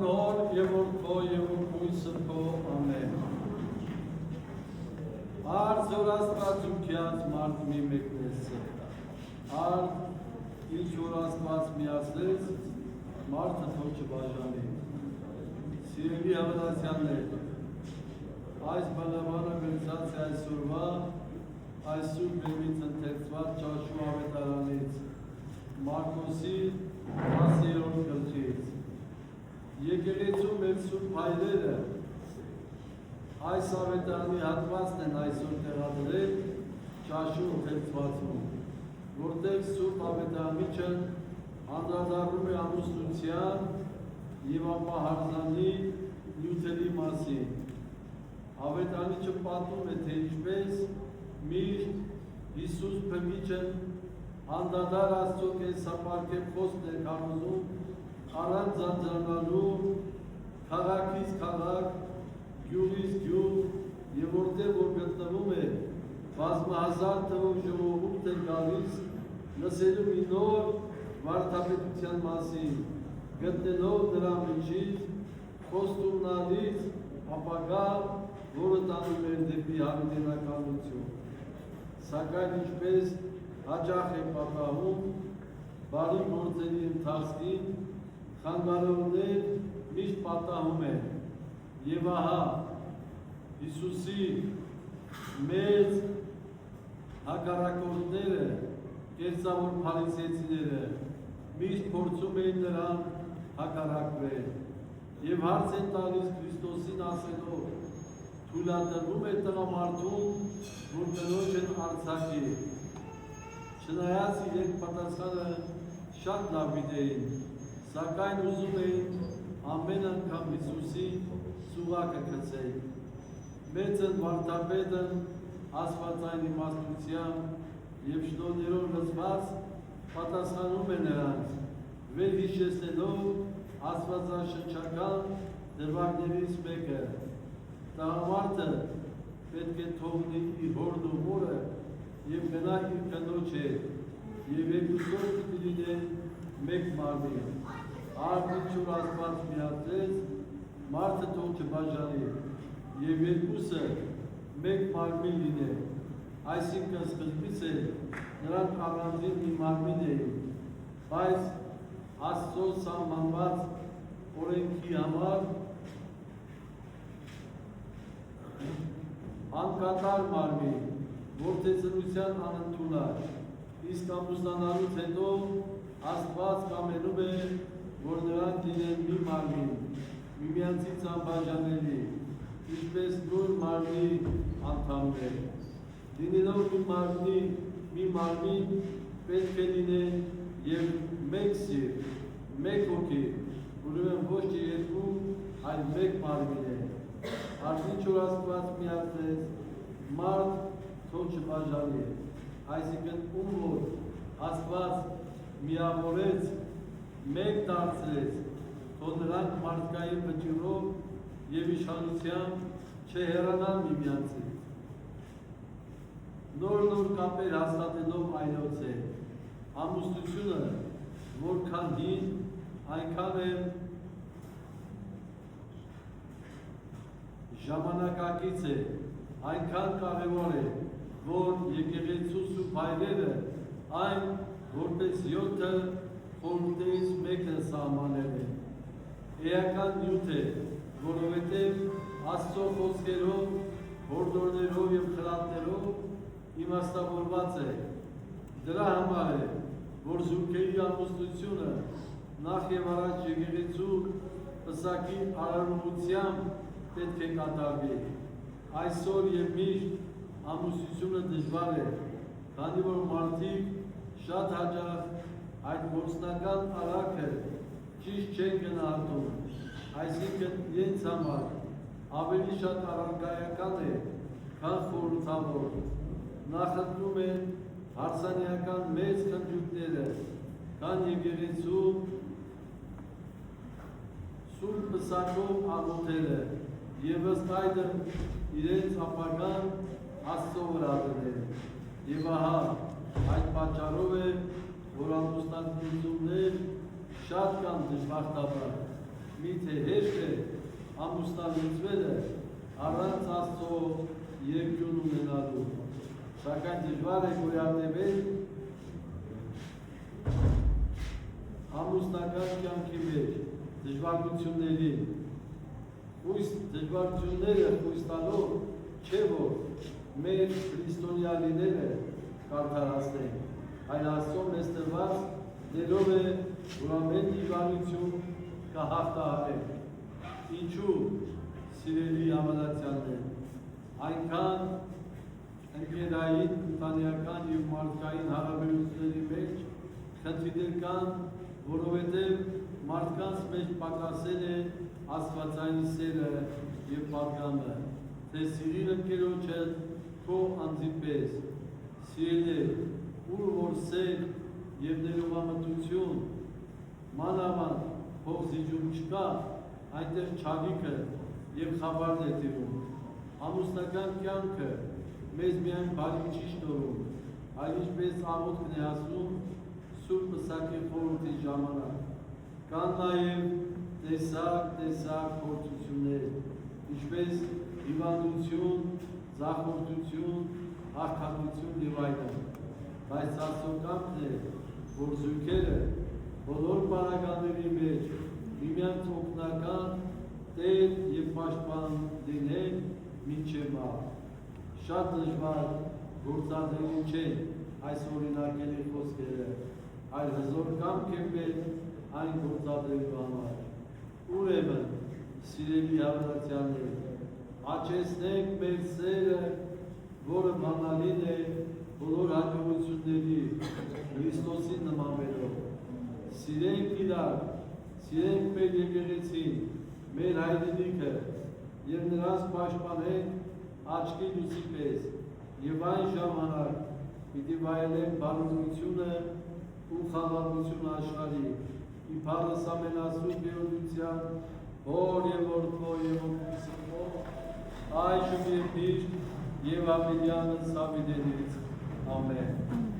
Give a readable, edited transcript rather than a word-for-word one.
Անոր եւ Որդու եւ Հույսը ամեն։ Արձոր Աստված ուքյաց մարդ մի մեկնես սրտա։ Արդ ինչ որ Աստված միացրեց, մարդը թող չբաժանի։ Սիրելի հավատացյալներ, այս բանավանը գրծած է այսօրվա, այսուր բեմից ընթերցված ճաշու ավետարանից, Մարկոսի 10-րդ գլխից։ Եկեղեցու մեր սուրբ հայրերը այս ավետարանի հատվածն են այսօր տեղադրել ճաշու ընթերցվածում, որտեղ սուրբ ավետարանիչը անդրադառնում է ամուսնության և ապահարզանի նյութերի մասին։ Ավետարանիչը պատմում է, թե ինչպես միշտ Հիսուս Փրկիչը անդադար Աստծո կենսապարգև խոսք ներկայացնում առանց ձանձրանալու քաղաքից քաղաք, գյուղից գյուղ և որտեղ որ գտնվում է բազմահազար թվով ժողովուրդ է գալիս լսելու մի նոր վարդապետության մասին, գտնելով նրա միջից խոստումնալից ապագա, որը տանում էր դեպի հավիտենականություն։ Սակայն ինչպես հաճախ է պատահում, բարի գործերի ընթացքին խանգարողներ միշտ պատահում են, և ահա Հիսուսի մեծ հակառակորդները, կեղծավոր փարիսեցիները միշտ փորձում էին նրան հակառակվել և հարց են տալիս Քրիստոսին ասելով. թույլատրվում է տղամարդուն, որ կնոջն արձակի։ Չնայած իրենք պատասխանը շատ լավ գիտեին, սակայն ուզում էին ամեն անգամ Հիսուսի սուղակը գցել։ Մեծն վարդապետն աստվածային իմաստությամբ և շնորհներով լցված պատասխանում է նրանց, վերհիշեցնելով աստվածաշնչական դրվագներից մեկը. տղամարդը պետք է թողնի իր հորն ու մորը և գնա իր կնոջ հետ, և երկուսով պիտի լինեն մեկ մարմին։ Արդ ինչ որ Աստված միացրեց, մարդը թող չբաժանի, և երկուսը մեկ մարմին լինեն։ Այսինքն սկզբից էլ նրանք առանձին մի մարմին էին, բայց Աստծո սահմանված օրենքի համար անկատար մարմին, որդեծնության անընդունակ, իսկ ամուսնանալուց հետո Աստված կամենում է, որ նրանք լինեն մի մարմին, միմյանցից անբաժանելի, ինչպես նույն մարմնի անդամներ։ Լինելով մի մարմին պետք է լինեն և մեկ սիրտ, մեկ հոգի, ուրեմն ոչ թե երկու, այլ մեկ մարմին է։ Արդ ինչ որ Աստված միացրեց, մարդ թող չբաժանի, այսինքն ում որ Աստված միավորեց, մեկ դարձրեց, թող նրանք մարդկային վճռով և իշխանությամբ չհեռանան միմյանցից։ Նոր կապեր հաստատելով այլոց է, ամուսնությունը որքան հին, այնքան էլ ժամանակակից է, այնքան կարևոր է, որ եկեղեցու սուրբ հայրերը այն որպես 7 խորհուրդներից մեկը սահմանել են։ Էական նյութ է, որովհետև Աստծո խոսքերով, հորդորներով և խրատներով իմաստավորված է։ Դրա համար է, որ զույգերի ամուսնությունը նախ և առաջ եկեղեցու պսակի արարողությամբ պետք է կատարվի։ Այսօր և միշտ ամուսնությունը դժվար է, քանի որ մարդիկ շատ հաճախ այդ գործնական արարքը ճիշտ չեն գնահատում, այսինքն իրենց համար ավելի շատ առարկայական է, քան խորհրդավոր։ Նախընտրում են հարսանիական մեծ խնջույքները, քան եկեղեցու սուրբ պսակով աղոթելը և ըստ այդմ իրենց ապագան Աստծո վրա դնել։ Եվ ահա այդ պատճառով է, որ ամուսնացություններ շատ կան դժբախտաբար, միթե հեշտ է ամուսնալուծվելը առանց Աստծո երկրություն ունենալու, սակայն դժվար է գոյատևել ամուսնական կյանքի մեջ դժվարությունների, դժվարությունները խույս տալով չէ որ մեր քրիստոնյանիները կարդարացնեն, այլ Աստծո մեզ տրված դերով է, որ ամեն դժվարություն կհաղթահարենք։ Ինչու, սիրելի հավատացյալներ, այնքան ընկերային, ընտանեկան և մարդկային հարաբերությունների մեջ խնդիրներ կան, որովհետև մարդկանց մեջ պակասել է աստվածային սերը և պատգամը, թե սիրիր ընկերոջդ քո անձի պես, սիրել ուր որ սեր և ներողամտություն, մանավանդ փող զիջում չկա, այնտեղ չարիքը և խաբարն է տիրում։ Ամուսնական կյանքը մեզ միայն բարի չի շնորհում, այլ ինչպես աղոթքն է ասում Սուրբ Պսակի խորհրդի ժամանակ, կան նաև տեսակ փորձություններ, ինչպես հիվանդություն, ձախորդություն, աղքատություն և այլն, բայց Աստծո կամքն է, որ զույգերը բոլոր պարագաների մեջ միմյանց օգնական Տեր և պաշտպան լինեն մինչև մահ։ Շատ դժվար գործադրելու չեն այս օրինակելի խոսքերը, այլ հզոր կամք է պետք այն գործադրելու համար։ Ուրեմն, սիրելի հավատացյալներ, աճեցնենք մեր սերը, որը բանալին է բոլոր հաջողությունների Քրիստոսին նմանվելով։ Սիրենք իրար, սիրենք մեր եկեղեցին, մեր հայրենիքը և նրանց պաշտպանենք աչքի լույսի պես և այն ժամանակ պիտի վայելենք բարօրությունը ու խաղաղությունը աշխարհի, իբարս ամենասուրբ Գեորգիության Հոր և Որդու և Հոգու Սրբով, այժմ և միշտ և ամենյանս հավիտենից։ Ամեն։